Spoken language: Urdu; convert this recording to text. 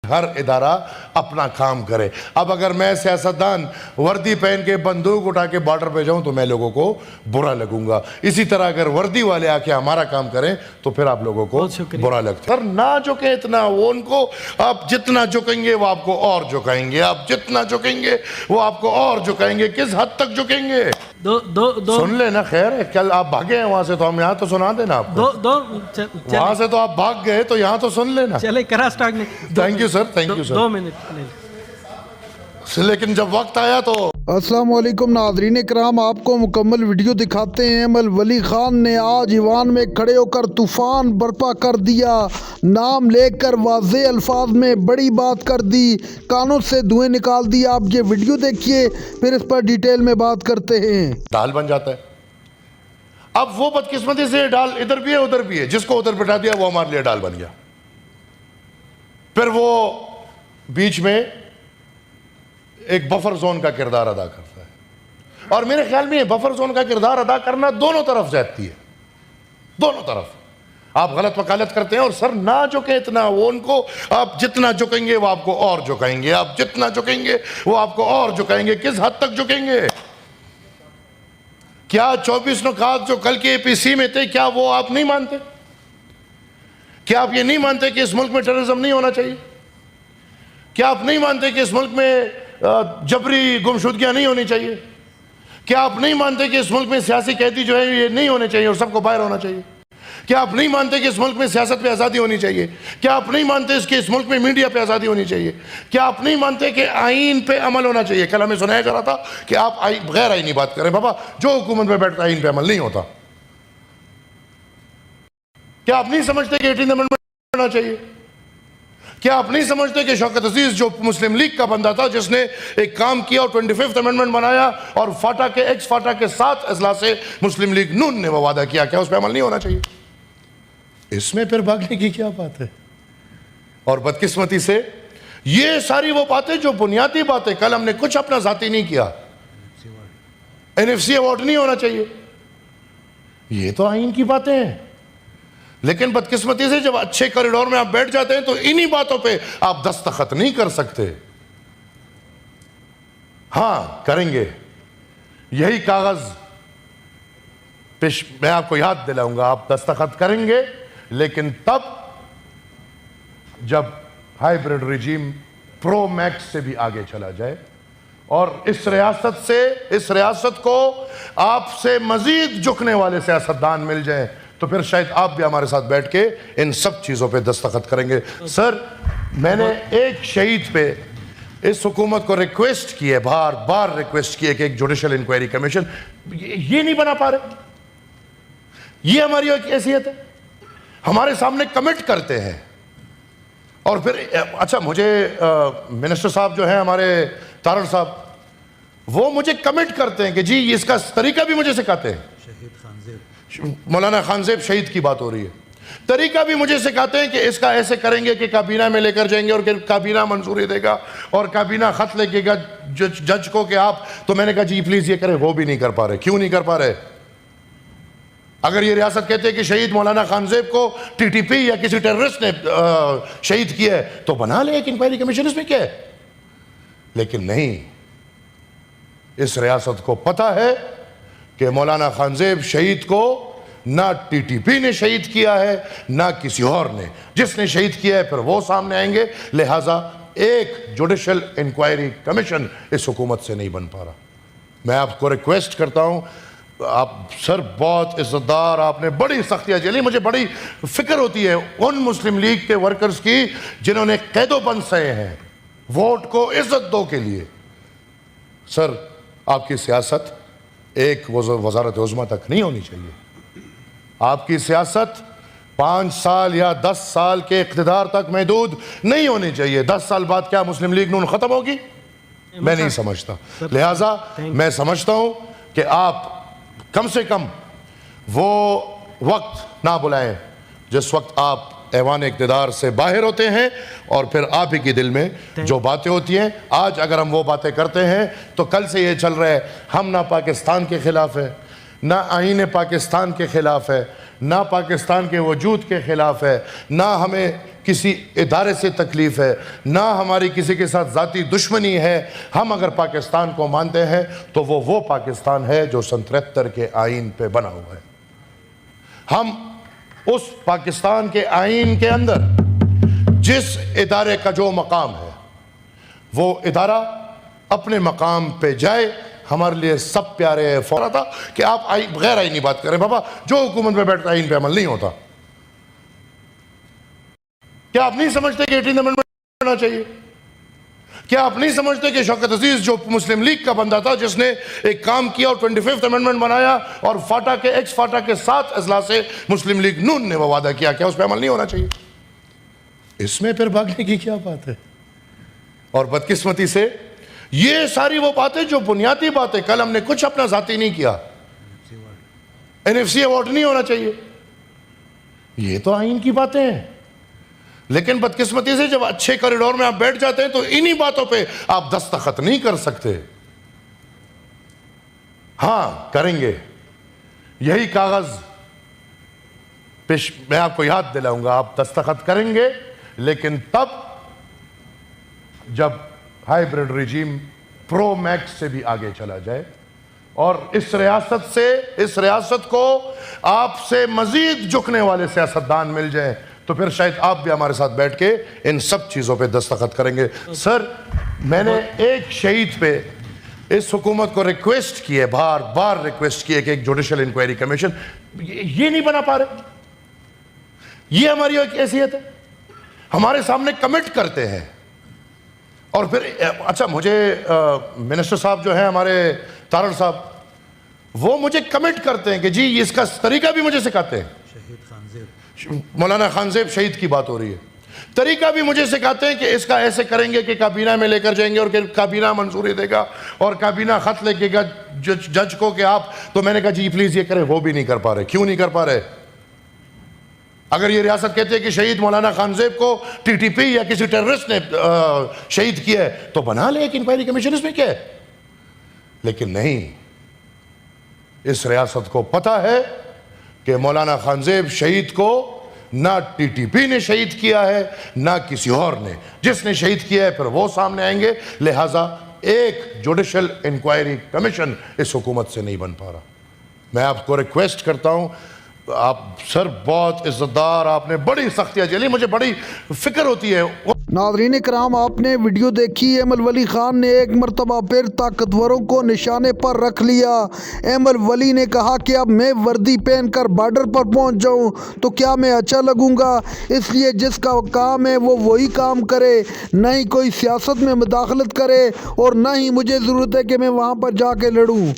ہر ادارہ اپنا کام کرے. اب اگر میں سیاستدان وردی پہن کے بندوق اٹھا کے بارڈر پہ جاؤں تو میں لوگوں کو برا لگوں گا. اسی طرح اگر وردی والے آ کے ہمارا کام کریں تو پھر آپ لوگوں کو برا لگتا ہے. سر نہ جھکیں اتنا, وہ ان کو آپ جتنا جھکیں گے وہ آپ کو اور جھکائیں گے, آپ جتنا جھکیں گے وہ آپ کو اور جھکائیں گے. کس حد تک جھکیں گے سن لے نا. خیر ہے, کل آپ بھاگے ہیں وہاں سے تو ہم یہاں تو سنا دینا آپ کو. وہاں سے تو آپ بھاگ گئے تو یہاں تو سن لینا. چلے کرا سٹارٹ نہیں. Thank you sir, thank you sir. 2 minute لیکن جب وقت آیا تو السلام علیکم ناظرین کرام, آپ کو مکمل ویڈیو دکھاتے ہیں. ولی خان نے آج ایوان میں کھڑے ہو کر طوفان برپا کر دیا. نام لے کر واضح الفاظ میں بڑی بات کر دی, کانوں سے دھوئیں نکال دی. آپ یہ ویڈیو دیکھیے پھر اس پر ڈیٹیل میں بات کرتے ہیں. ڈال بن جاتا ہے. اب وہ بدقسمتی سے ڈال ادھر بھی ہے ادھر بھی ہے, جس کو ادھر بٹھا دیا وہ ہمارے لیے ڈال بن گیا. پھر وہ بیچ میں ایک بفر زون کا کردار ادا کرتا ہے. اور میرے خیال میں یہ بفر زون کا کردار ادا کرنا دونوں طرف زیادتی ہے, دونوں طرف. آپ غلط وکالت کرتے ہیں. اور سر نہ جھکیں اتنا, وہ ان کو آپ جتنا جھکیں گے وہ آپ کو اور جھکائیں گے, آپ جتنا جھکیں گے وہ آپ کو اور جھکائیں گے. کس حد تک جھکیں گے؟ کیا 24 نکات جو کل کے APC میں تھے کیا وہ آپ نہیں مانتے؟ کیا آپ یہ نہیں مانتے کہ اس ملک میں ٹیررزم نہیں ہونا چاہیے؟ کیا آپ نہیں مانتے کہ اس ملک میں جبری گمشدگیاں نہیں ہونی چاہیے؟ کیا آپ نہیں مانتے کہ اس ملک میں سیاسی قیدی جو ہے یہ نہیں ہونے چاہیے اور سب کو باہر ہونا چاہیے؟ کیا آپ نہیں مانتے کہ اس ملک میں سیاست پہ آزادی ہونی چاہیے؟ کیا آپ نہیں مانتے کہ اس ملک میں میڈیا پہ آزادی ہونی چاہیے؟ کیا آپ نہیں مانتے کہ آئین پہ عمل ہونا چاہیے؟ کل ہمیں سنایا جا رہا تھا کہ آپ غیر آئینی بات کریں. بابا جو حکومت پہ بیٹھتا آئین پہ عمل نہیں ہوتا. کیا آپ نہیں سمجھتے کہ 18 امنڈمنٹ ہونا چاہیے؟ کیا آپ نہیں سمجھتے کہ شوکت عزیز جو مسلم لیگ کا بندہ تھا جس نے ایک کام کیا اور 25th امنڈمنٹ بنایا اور فاٹا کے ایکس فاٹا کے 7 اضلاع سے مسلم لیگ نون نے وہ وعدہ کیا, کیا اس پہ عمل نہیں ہونا چاہیے؟ اس میں پھر بھاگنے کی کیا بات ہے؟ اور بدقسمتی سے یہ ساری وہ باتیں جو بنیادی باتیں, کل ہم نے کچھ اپنا ذاتی نہیں کیا. NFC ایوارڈ نہیں ہونا چاہیے, یہ تو آئین کی باتیں ہیں. لیکن بدقسمتی سے جب اچھے کوریڈور میں آپ بیٹھ جاتے ہیں تو انہی باتوں پہ آپ دستخط نہیں کر سکتے. ہاں کریں گے, یہی کاغذ میں آپ کو یاد دلاؤں گا, آپ دستخط کریں گے لیکن تب جب ہائیبریڈ ریجیم پرو میکس سے بھی آگے چلا جائے اور اس ریاست کو آپ سے مزید جھکنے والے سیاستدان مل جائیں تو پھر شاید آپ بھی ہمارے ساتھ بیٹھ کے ان سب چیزوں پہ دستخط کریں گے. سر میں نے ایک شہید پہ اس حکومت کو ریکویسٹ کی ہے, بار بار ریکویسٹ کی ہے کہ ایک جوڈیشل انکوائری کمیشن, یہ نہیں بنا پا رہے. یہ ہماری ایک حیثیت ہے, ہمارے سامنے کمٹ کرتے ہیں اور پھر اچھا مجھے منسٹر صاحب جو ہیں ہمارے تارڑ صاحب, وہ مجھے کمٹ کرتے ہیں کہ جی اس کا طریقہ بھی مجھے سکھاتے ہیں. مولانا خانزیب شہید کی بات ہو رہی ہے, طریقہ بھی مجھے سکھاتے ہیں کہ اس کا ایسے کریں گے کہ کابینہ میں لے کر جائیں گے اور کابینہ منظوری دے گا اور کابینہ خط لے گا جج کو کہ آپ, تو میں نے کہا جی پلیز یہ کریں, وہ بھی نہیں کر پا رہے. کیوں نہیں کر پا رہے؟ اگر یہ ریاست کہتے ہیں کہ شہید مولانا خانزیب کو TTP یا کسی ٹیررسٹ نے شہید کیا ہے تو بنا لے ایک انکوائری کمیشن, اس میں کیا ہے. لیکن نہیں, اس ریاست کو پتہ ہے کہ مولانا خانزیب شہید کو نہ TTP نے شہید کیا ہے نہ کسی اور نے. جس نے شہید کیا ہے پھر وہ سامنے آئیں گے. لہٰذا ایک جوڈیشل انکوائری کمیشن اس حکومت سے نہیں بن پا رہا. میں آپ کو ریکویسٹ کرتا ہوں, آپ سر بہت عزت دار, آپ نے بڑی سختیاں جھیلی. مجھے بڑی فکر ہوتی ہے ان مسلم لیگ کے ورکرز کی جنہوں نے قید و بند سہے ہیں ووٹ کو عزت دو کے لیے. سر آپ کی سیاست ایک وزارت عظمیٰ تک نہیں ہونی چاہیے. آپ کی سیاست 5 سال یا 10 سال کے اقتدار تک محدود نہیں ہونی چاہیے. 10 سال بعد کیا مسلم لیگ نون ختم ہوگی؟ میں نہیں سمجھتا. لہٰذا میں سمجھتا ہوں کہ آپ کم سے کم وہ وقت نہ بلائیں جس وقت آپ ایوان اقتدار سے باہر ہوتے ہیں اور پھر آپ ہی کے دل میں جو باتیں ہوتی ہیں. آج اگر ہم وہ باتیں کرتے ہیں تو کل سے یہ چل رہا ہے ہم نہ پاکستان کے خلاف ہیں نہ آئین پاکستان کے خلاف ہے، نہ پاکستان کے وجود کے خلاف ہے، نہ ہمیں کسی ادارے سے تکلیف ہے، نہ ہماری کسی کے ساتھ ذاتی دشمنی ہے۔ ہم اگر پاکستان کو مانتے ہیں تو وہ پاکستان ہے جو سن 73 کے آئین پہ بنا ہوا ہے۔ ہم اس پاکستان کے آئین کے اندر جس ادارے کا جو مقام ہے وہ ادارہ اپنے مقام پہ جائے، ہمارے لیے سب پیارے ہے۔ فورا تھا کہ آپ غیر آئینی بات کریں، بابا جو حکومت پہ بیٹھتا آئین پہ عمل نہیں ہوتا۔ کیا آپ نہیں سمجھتے کہ 18 امنڈمنٹ ہونا چاہیے؟ کیا آپ نہیں سمجھتے کہ شوکت عزیز جو مسلم لیگ کا بندہ تھا، جس نے ایک کام کیا اور 25th امنڈمنٹ بنایا اور فاٹا کے ایکس فاٹا کے 7 اجلاس سے مسلم لیگ نون نے وہ وعدہ کیا، کیا اس پہ عمل نہیں ہونا چاہیے؟ اس میں پھر بھاگنے کی کیا بات ہے؟ اور بدقسمتی سے یہ ساری وہ باتیں جو بنیادی باتیں، کل ہم نے کچھ اپنا ذاتی نہیں کیا، NFC ایوارڈ نہیں ہونا چاہیے، یہ تو آئین کی باتیں ہیں۔ لیکن بدقسمتی سے جب اچھے کوریڈور میں آپ بیٹھ جاتے ہیں تو انہی باتوں پہ آپ دستخط نہیں کر سکتے۔ ہاں کریں گے، یہی کاغذ میں آپ کو یاد دلاؤں گا، آپ دستخط کریں گے، لیکن تب جب ہائیبرڈ رجیم پرو میکس سے بھی آگے چلا جائے اور اس ریاست کو آپ سے مزید جھکنے والے سیاستدان مل جائیں، تو پھر شاید آپ بھی ہمارے ساتھ بیٹھ کے ان سب چیزوں پہ دستخط کریں گے۔ سر، میں نے ایک شہید پہ اس حکومت کو ریکویسٹ کی ہے، بار بار ریکویسٹ کی ہے کہ ایک جوڈیشل انکوائری کمیشن، یہ نہیں بنا پا رہے۔ یہ ہماری ایک حیثیت ہے، ہمارے سامنے کمٹ کرتے ہیں اور پھر اچھا مجھے منسٹر صاحب جو ہیں ہمارے تارڑ صاحب، وہ مجھے کمٹ کرتے ہیں کہ جی اس کا طریقہ بھی مجھے سکھاتے ہیں۔ مولانا خانزیب شہید کی بات ہو رہی ہے، طریقہ بھی مجھے سکھاتے ہیں کہ اس کا ایسے کریں گے کہ کابینہ میں لے کر جائیں گے اور کہ کابینہ منظوری دے گا اور کابینہ خط لے کے گا جج کو کہ آپ، تو میں نے کہا جی پلیز یہ کریں، وہ بھی نہیں کر پا رہے۔ کیوں نہیں کر پا رہے؟ اگر یہ ریاست کہتے ہیں کہ شہید مولانا خانزیب کو TTP یا کسی ٹیررسٹ نے شہید کیا ہے تو بنا لے ایک انکوائری کمیشن، اس میں کیا ہے؟ لیکن نہیں، اس ریاست کو پتہ ہے کہ مولانا خانزیب شہید کو نہ TTP نے شہید کیا ہے نہ کسی اور نے، جس نے شہید کیا ہے پھر وہ سامنے آئیں گے، لہٰذا ایک جوڈیشل انکوائری کمیشن اس حکومت سے نہیں بن پا رہا۔ میں آپ کو ریکویسٹ کرتا ہوں، آپ سر بہت عزت دار، آپ نے بڑی سختیاں جھیلی، مجھے بڑی فکر ہوتی ہے۔ ناظرین کرام، آپ نے ویڈیو دیکھی، ایمل ولی خان نے ایک مرتبہ پھر طاقتوروں کو نشانے پر رکھ لیا۔ ایمل ولی نے کہا کہ اب میں وردی پہن کر بارڈر پر پہنچ جاؤں تو کیا میں اچھا لگوں گا؟ اس لیے جس کا کام ہے وہ وہی کام کرے، نہ ہی کوئی سیاست میں مداخلت کرے اور نہ ہی مجھے ضرورت ہے کہ میں وہاں پر جا کے لڑوں۔